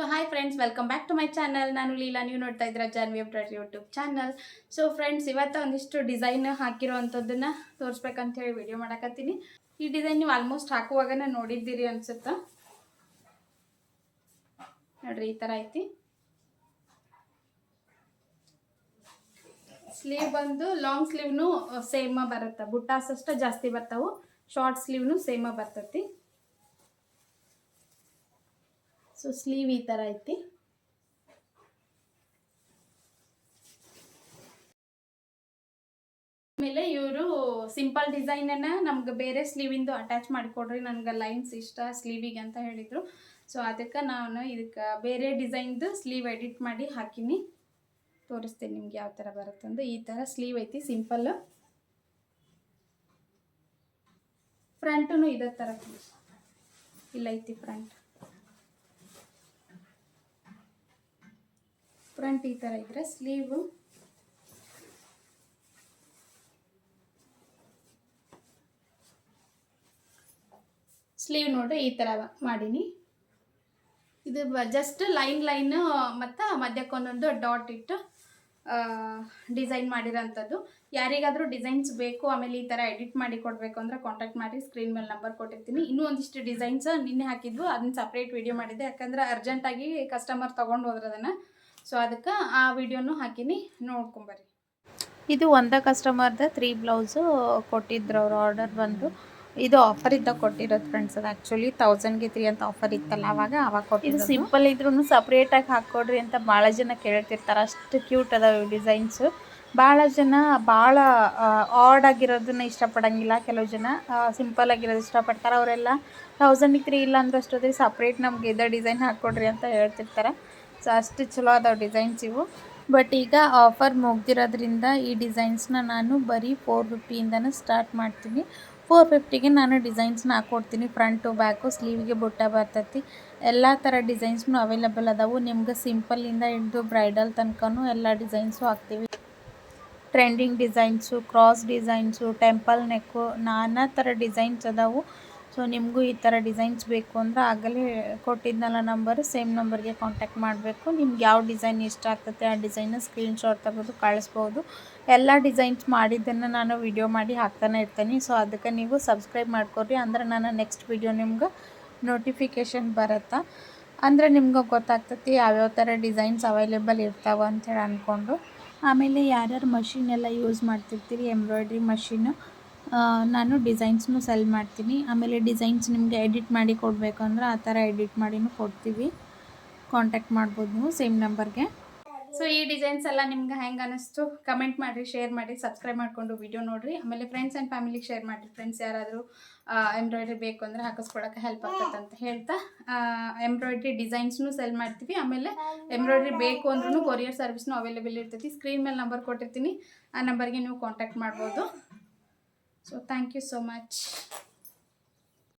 So hi friends, welcome back to my channel. ನಾನು ಲೀಲಾ, ನೀವು ನೋಡ್ತಾ ಇದ್ದೀರಾ Janvi update YouTube channel. So friends, ಇವತ್ತು ಒಂದಿಷ್ಟು ಡಿಸೈನ್ ಹಾಕಿರೋವಂಥದ್ದನ್ನು ತೋರಿಸ್ಬೇಕಂತ ಹೇಳಿ ವಿಡಿಯೋ ಮಾಡಕತ್ತೀನಿ. ಈ ಡಿಸೈನ್ ನೀವು ಆಲ್ಮೋಸ್ಟ್ ಹಾಕುವಾಗನೇ ನೋಡಿದ್ದೀರಿ ಅನ್ಸುತ್ತಾ. ನೋಡ್ರಿ, ಈ ಥರ ಐತಿ. ಸ್ಲೀವ್ ಬಂದು ಲಾಂಗ್ ಸ್ಲೀವ್ನು ಸೇಮ ಬರುತ್ತೆ, ಬುಟ್ಟಾಸ್ ಅಷ್ಟೇ ಜಾಸ್ತಿ ಬರ್ತಾವು. ಶಾರ್ಟ್ ಸ್ಲೀವ್ನು ಸೇಮ ಬರ್ತೈತಿ. ಸೊ ಸ್ಲೀವ್ ಈ ಥರ ಐತಿ. ಆಮೇಲೆ ಇವರು ಸಿಂಪಲ್ ಡಿಸೈನನ್ನು ನಮ್ಗೆ ಬೇರೆ ಸ್ಲೀವಿಂದು ಅಟ್ಯಾಚ್ ಮಾಡಿಕೊಡ್ರಿ, ನನಗೆ ಲೈನ್ಸ್ ಇಷ್ಟ ಸ್ಲೀವಿಗೆ ಅಂತ ಹೇಳಿದರು. ಸೊ ಅದಕ್ಕೆ ನಾನು ಇದಕ್ಕೆ ಬೇರೆ ಡಿಸೈನ್ದು ಸ್ಲೀವ್ ಎಡಿಟ್ ಮಾಡಿ ಹಾಕಿನಿ. ತೋರಿಸ್ತೀನಿ ನಿಮ್ಗೆ ಯಾವ ಥರ ಬರುತ್ತೆ ಅಂದ್ರೆ. ಈ ಥರ ಸ್ಲೀವ್ ಐತಿ, ಸಿಂಪಲ್. ಫ್ರಂಟೂ ಇದೇ ಥರ ಇಲ್ಲ ಐತಿ. ಫ್ರಂಟ್ ಈ ಥರ ಇದ್ರೆ ಸ್ಲೀವು ನೋಡ್ರಿ ಈ ಥರ ಮಾಡೀನಿ. ಇದು ಜಸ್ಟ್ ಲೈನ್ ಮತ್ತು ಮಧ್ಯಕ್ಕೊಂದೊಂದು ಡಾಟ್ ಇಟ್ಟು ಡಿಸೈನ್ ಮಾಡಿರೋಂಥದ್ದು. ಯಾರಿಗಾದರೂ ಡಿಸೈನ್ಸ್ ಬೇಕು, ಆಮೇಲೆ ಈ ಥರ ಎಡಿಟ್ ಮಾಡಿ ಕೊಡಬೇಕು ಅಂದರೆ ಕಾಂಟ್ಯಾಕ್ಟ್ ಮಾಡಿ. ಸ್ಕ್ರೀನ್ ಮೇಲೆ ನಂಬರ್ ಕೊಟ್ಟಿರ್ತೀನಿ. ಇನ್ನೂ ಒಂದಿಷ್ಟು ಡಿಸೈನ್ಸ್ ನಿನ್ನೆ ಹಾಕಿದ್ವು, ಅದನ್ನ ಸಪ್ರೇಟ್ ವಿಡಿಯೋ ಮಾಡಿದ್ದೆ, ಯಾಕಂದ್ರೆ ಅರ್ಜೆಂಟಾಗಿ ಕಸ್ಟಮರ್ ತೊಗೊಂಡು ಹೋದ್ರೆ ಅದನ್ನು. ಸೊ ಅದಕ್ಕೆ ಆ ವಿಡಿಯೋನು ಹಾಕಿನಿ, ನೋಡ್ಕೊಂಬರ್ರಿ. ಇದು ಒಂದ ಕಸ್ಟಮರ್ದ 3 ಬ್ಲೌಸು ಕೊಟ್ಟಿದ್ರು. ಅವ್ರ ಆರ್ಡರ್ ಬಂದು ಇದು ಆಫರ್ ಇದ್ದಾಗ ಕೊಟ್ಟಿರೋದು ಫ್ರೆಂಡ್ಸ್. ಅದು ಆ್ಯಕ್ಚುಲಿ 1000ಗೆ 3 ಅಂತ ಆಫರ್ ಇತ್ತಲ್ಲ, ಅವಾಗ ಕೊಟ್ಟಿದ್ದು. ಇದು ಸಿಂಪಲ್ ಇದ್ರೂ ಸಪ್ರೇಟಾಗಿ ಹಾಕ್ಕೊಡ್ರಿ ಅಂತ ಭಾಳ ಜನ ಕೇಳ್ತಿರ್ತಾರೆ. ಅಷ್ಟು ಕ್ಯೂಟ್ ಅದಾವೆ ಡಿಸೈನ್ಸು. ಭಾಳ ಜನ ಭಾಳ ಆಡ್ ಆಗಿರೋದನ್ನ ಇಷ್ಟಪಡೋಂಗಿಲ್ಲ. ಕೆಲವು ಜನ ಸಿಂಪಲ್ ಆಗಿರೋದು ಇಷ್ಟಪಡ್ತಾರೆ. ಅವರೆಲ್ಲ 1000ಗೆ 3 ಇಲ್ಲ ಅಂದ್ರೆ ಅಷ್ಟೊತ್ತಿಗೆ ಸಪ್ರೇಟ್ ನಮ್ಗೆ ಇದೇ ಡಿಸೈನ್ ಹಾಕ್ಕೊಡ್ರಿ ಅಂತ ಹೇಳ್ತಿರ್ತಾರೆ. ಸೊ ಅಷ್ಟು ಚಲೋ ಅದಾವೆ ಡಿಸೈನ್ಸ್ ಇವು. ಬಟ್ ಈಗ ಆಫರ್ ಮುಗ್ದಿರೋದ್ರಿಂದ ಈ ಡಿಸೈನ್ಸ್ನ ನಾನು ಬರೀ 450ಇಂದನೇ ಸ್ಟಾರ್ಟ್ ಮಾಡ್ತೀನಿ. 450ಗೆ ನಾನು ಡಿಸೈನ್ಸ್ನ ಹಾಕ್ಕೊಡ್ತೀನಿ. ಫ್ರಂಟು ಬ್ಯಾಕು ಸ್ಲೀವ್ಗೆ ಬುಟ್ಟ ಬರ್ತೈತಿ. ಎಲ್ಲ ಥರ ಡಿಸೈನ್ಸ್ನು ಅವೈಲೇಬಲ್ ಅದಾವು. ನಿಮ್ಗೆ ಸಿಂಪಲ್ಲಿಂದ ಹಿಡಿದು ಬ್ರೈಡಲ್ ತನಕನೂ ಎಲ್ಲ ಡಿಸೈನ್ಸು ಹಾಕ್ತೀವಿ. Trending designs, cross designs, temple neck, ನಾನಾ ಥರ ಡಿಸೈನ್ಸ್ ಅದಾವು. ಸೊ ನಿಮಗೂ ಈ ಥರ ಡಿಸೈನ್ಸ್ ಬೇಕು ಅಂದರೆ ಆಗಲೇ ಕೊಟ್ಟಿದ್ನಲ್ಲ ನಂಬರು, ಸೇಮ್ ನಂಬರ್ಗೆ ಕಾಂಟ್ಯಾಕ್ಟ್ ಮಾಡಬೇಕು. ನಿಮ್ಗೆ ಯಾವ ಡಿಸೈನ್ ಇಷ್ಟ ಆಗ್ತೈತೆ ಆ ಡಿಸೈನ್ನ ಸ್ಕ್ರೀನ್ಶಾಟ್ ತೆಗೆದು ಕಳಿಸ್ಬೋದು. ಎಲ್ಲ ಡಿಸೈನ್ಸ್ ಮಾಡಿದ್ದನ್ನು ನಾನು ವಿಡಿಯೋ ಮಾಡಿ ಹಾಕ್ತಾನೆ ಇರ್ತೀನಿ. ಸೊ ಅದಕ್ಕೆ ನೀವು ಸಬ್ಸ್ಕ್ರೈಬ್ ಮಾಡ್ಕೊಡ್ರಿ, ಅಂದರೆ ನಾನು ನೆಕ್ಸ್ಟ್ ವಿಡಿಯೋ ನಿಮ್ಗೆ ನೋಟಿಫಿಕೇಷನ್ ಬರುತ್ತೆ. ಅಂದರೆ ನಿಮ್ಗೆ ಗೊತ್ತಾಗ್ತೈತಿ ಯಾವ್ಯಾವ ಥರ ಡಿಸೈನ್ಸ್ ಅವೈಲೇಬಲ್ ಇರ್ತಾವೆ ಅಂಥೇಳಿ ಅಂದ್ಕೊಂಡು. ಆಮೇಲೆ ಯಾರ್ಯಾರು ಮಷಿನ್ ಎಲ್ಲ ಯೂಸ್ ಮಾಡ್ತಿರ್ತೀರಿ, ಎಂಬ್ರಾಯ್ಡ್ರಿ ಮಷಿನ್ನು, ನಾನು ಡಿಸೈನ್ಸ್ನು ಸೆಲ್ ಮಾಡ್ತೀನಿ. ಆಮೇಲೆ ಡಿಸೈನ್ಸ್ ನಿಮಗೆ ಎಡಿಟ್ ಮಾಡಿ ಕೊಡಬೇಕು ಅಂದ್ರೆ ಆ ಥರ ಎಡಿಟ್ ಮಾಡಿನೂ ಕೊಡ್ತೀವಿ. ಕಾಂಟ್ಯಾಕ್ಟ್ ಮಾಡ್ಬೋದು ನೀವು ಸೇಮ್ ನಂಬರ್ಗೆ. ಸೊ ಈ ಡಿಸೈನ್ಸ್ ಎಲ್ಲ ನಿಮ್ಗೆ ಹೆಂಗೆ ಅನ್ನಿಸ್ತು ಕಮೆಂಟ್ ಮಾಡಿರಿ, ಶೇರ್ ಮಾಡಿ, ಸಬ್ಸ್ಕ್ರೈಬ್ ಮಾಡಿಕೊಂಡು ವಿಡಿಯೋ ನೋಡಿರಿ. ಆಮೇಲೆ ಫ್ರೆಂಡ್ಸ್ ಆ್ಯಂಡ್ ಫ್ಯಾಮಿಲಿಗೆ ಶೇರ್ ಮಾಡಿರಿ. ಫ್ರೆಂಡ್ಸ್ ಯಾರಾದರೂ ಎಂಬ್ರಾಯ್ಡ್ರಿ ಬೇಕು ಅಂದರೆ ಹಾಕಿಸ್ಕೊಳಕ್ಕೆ ಹೆಲ್ಪ್ ಆಗ್ತದೆ ಅಂತ ಹೇಳ್ತಾ, ಎಂಬ್ರಾಯ್ಡ್ರಿ ಡಿಸೈನ್ಸ್ನು ಸೆಲ್ ಮಾಡ್ತೀವಿ. ಆಮೇಲೆ ಎಂಬ್ರಾಯ್ಡ್ರಿ ಬೇಕು ಅಂದ್ರೂ ಕೊರಿಯರ್ ಸರ್ವಿಸ್ನು ಅವೈಲೇಬಲ್ ಇರ್ತೈತಿ. ಸ್ಕ್ರೀನ್ ಮೇಲೆ ನಂಬರ್ ಕೊಟ್ಟಿರ್ತೀನಿ, ಆ ನಂಬರ್ಗೆ ನೀವು ಕಾಂಟ್ಯಾಕ್ಟ್ ಮಾಡ್ಬೋದು. So thank you so much.